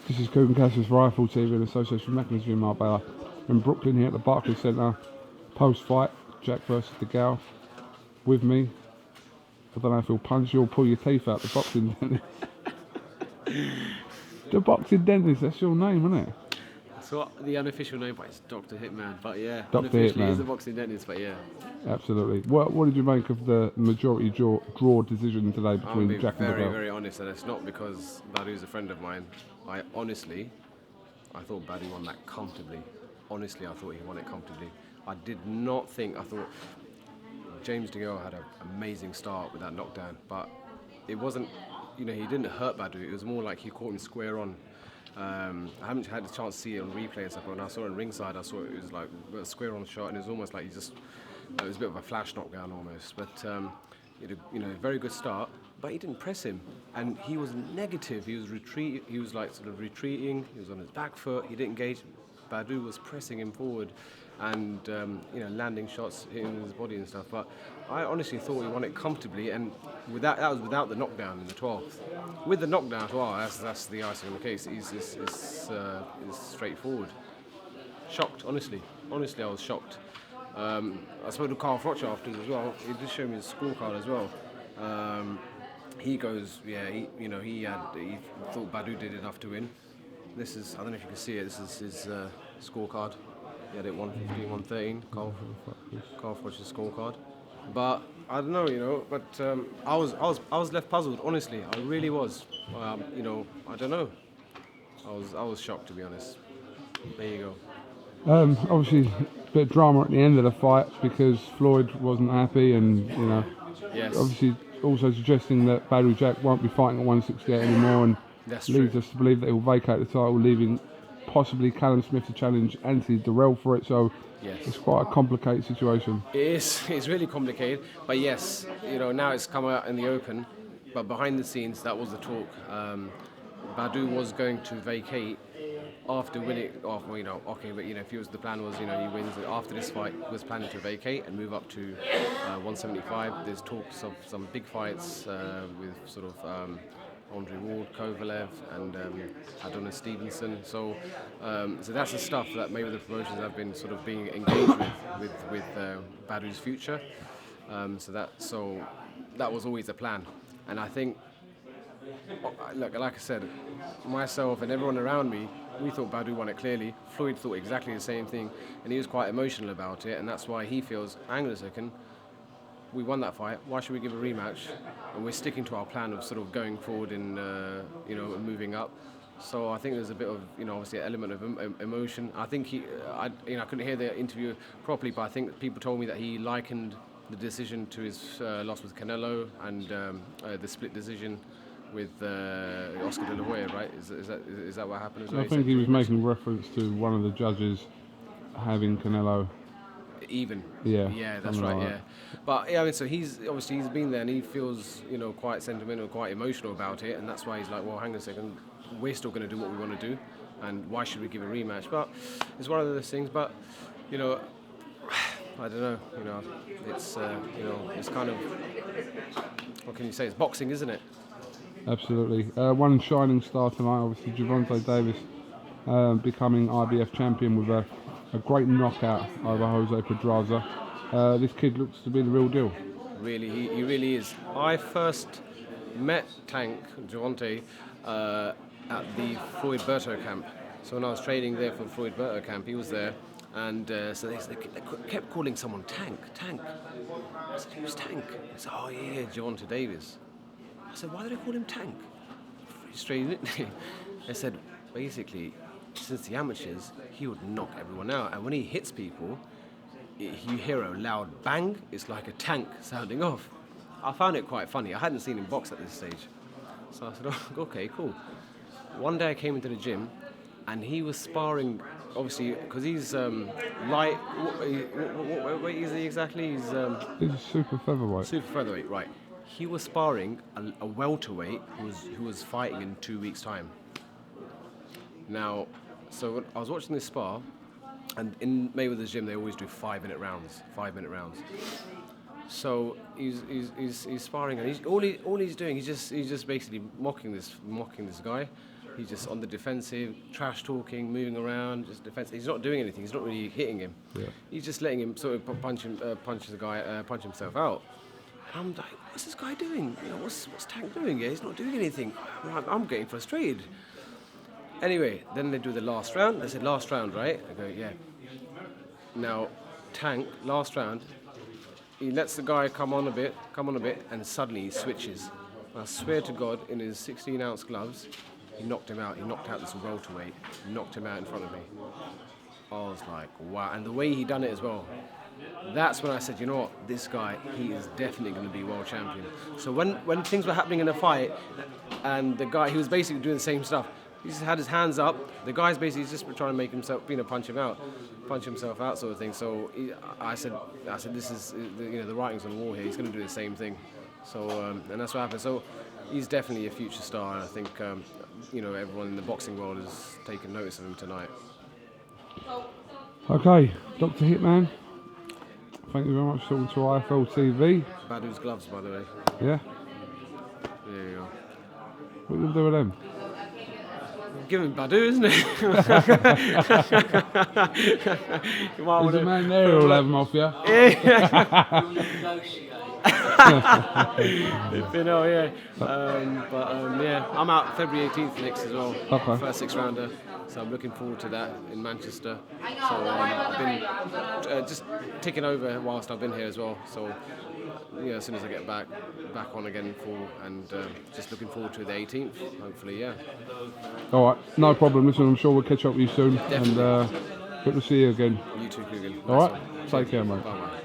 This is KUGAN CASSIUS Rifle TV in association with Mechanism in Marbella. In Brooklyn here at the Barclays Centre. Post-fight, Jack versus DeGALE. With me, I don't know if he'll punch you or pull your teeth out, the boxing dentist. The boxing dentist, that's your name, isn't it? So the unofficial name is Dr. Hitman, but yeah, Dr. unofficially Hitman. he's the boxing dentist, but yeah. Absolutely. What did you make of the majority draw decision today between Jack and DeGALE? I'm being very honest, and it's not because Badou's a friend of mine. I thought Badou won that comfortably. Honestly, I thought he won it comfortably. I thought James DeGALE had an amazing start with that knockdown, but it wasn't, he didn't hurt Badou. It was more like he caught him square on. I haven't had the chance to see it on replay and stuff, but when I saw it on ringside, I saw it was like a square on shot, and it was almost like it was a bit of a flash knockdown almost. But very good start, but he didn't press him, and he was negative. He was retreating. He was like sort of retreating. He was on his back foot. He didn't engage. Badou was pressing him forward, and landing shots, hitting his body and stuff. But I honestly thought he won it comfortably, and that was without the knockdown in the 12th. With the knockdown as well, that's the icing on the case. It's straightforward. Shocked, honestly. Honestly, I was shocked. I spoke to Carl Frocher afterwards as well. He did show me his scorecard as well. He goes, he thought Badou did enough to win. This is, I don't know if you can see it, this is his scorecard. He had it 115, 113, Carl Frocher's scorecard. But I don't know, but I was left puzzled, honestly. I really was. I don't know. I was shocked, to be honest. There you go. Obviously, a bit of drama at the end of the fight because Floyd wasn't happy, and yes. Obviously also suggesting that Badou Jack won't be fighting at 168 anymore, and leads us to believe that he'll vacate the title, leaving possibly Callum Smith to challenge Anthony Durrell for it. So yes. It's quite a complicated situation. It is. It's really complicated. But yes, now it's come out in the open. But behind the scenes, that was the talk. Badou was going to vacate after winning. If the plan was, he wins after this fight, he was planning to vacate and move up to 175. There's talks of some big fights with sort of Andre Ward, Kovalev, and Adonis Stevenson. So that's the stuff that maybe the promotions have been sort of being engaged with Badou's future. So that was always the plan. And I think, like I said, myself and everyone around me, we thought Badou won it clearly. Floyd thought exactly the same thing, and he was quite emotional about it, and that's why he feels, hang on a second, we won that fight, why should we give a rematch? And we're sticking to our plan of sort of going forward and moving up. So I think there's a bit of, obviously an element of emotion. I think I couldn't hear the interview properly, but I think people told me that he likened the decision to his loss with Canelo and the split decision with Oscar De La Hoya, right? Is that what happened as well? I think he was making reference to one of the judges having Canelo even. Yeah, that's right. Yeah, but so he's been there and he feels quite sentimental, quite emotional about it, and that's why he's like, well, hang on a second, we're still going to do what we want to do, and why should we give a rematch? But it's one of those things. But I don't know. It's it's kind of, what can you say? It's boxing, isn't it? Absolutely. One shining star tonight, obviously, Gervonta Davis becoming IBF champion with a great knockout over Jose Pedraza. This kid looks to be the real deal. Really, he really is. I first met Gervonta at the Floyd Berto camp. So when I was training there for the Floyd Berto camp, he was there, and so they kept calling someone Tank. I said, who's Tank? They said, oh yeah, Gervonta Davis. I said, why do they call him Tank? Strange nickname. They said, basically, since the amateurs, he would knock everyone out. And when he hits people, you hear a loud bang. It's like a tank sounding off. I found it quite funny. I hadn't seen him box at this stage. So I said, oh, okay, cool. One day I came into the gym, and he was sparring, obviously, because he's light. What weight is he exactly? He's a super featherweight. Super featherweight, right. He was sparring a welterweight who was fighting in 2 weeks' time. Now, so I was watching this spar, and in Mayweather's gym they always do 5-minute rounds. So he's sparring, and all he's doing, he's just basically mocking this guy, He's just on the defensive, trash talking, moving around, just defensive. He's not doing anything. He's not really hitting him. Yeah. He's just letting him sort of punch himself out. And I'm like, what's this guy doing? You know, what's Tank doing here? He's not doing anything. I'm getting frustrated. Anyway, then they do the last round. They said last round, right? I go, yeah. Now, Tank, last round, he lets the guy come on a bit, and suddenly he switches. I swear to God, in his 16-ounce gloves, he knocked him out. He knocked out this welterweight, knocked him out in front of me. I was like, wow. And the way he done it as well, that's when I said, you know what, this guy, he is definitely going to be world champion. So when things were happening in the fight, and the guy, he was basically doing the same stuff. He just had his hands up. The guy's basically just trying to make himself, punch himself out, sort of thing. So I said, this is, the writing's on the wall here. He's going to do the same thing. So and that's what happened. So he's definitely a future star, and I think everyone in the boxing world has taken notice of him tonight. Okay, Dr. Hitman, thank you very much for talking to IFL TV. Badou's gloves, by the way. Yeah? There you go. What are you going to do with them? Give him Badou, isn't it? There's a man there who'll have them off you. Yeah. Yeah, I'm out February 18th next as well. Okay. First 6-rounder. So I'm looking forward to that in Manchester. So I've been just ticking over whilst I've been here as well. So as soon as I get back on again full, and just looking forward to the 18th. Hopefully, yeah. All right, no problem. Listen, I'm sure we'll catch up with you soon. Definitely. And good to see you again. You too, Kugan. All right, take care, mate. Bye-bye.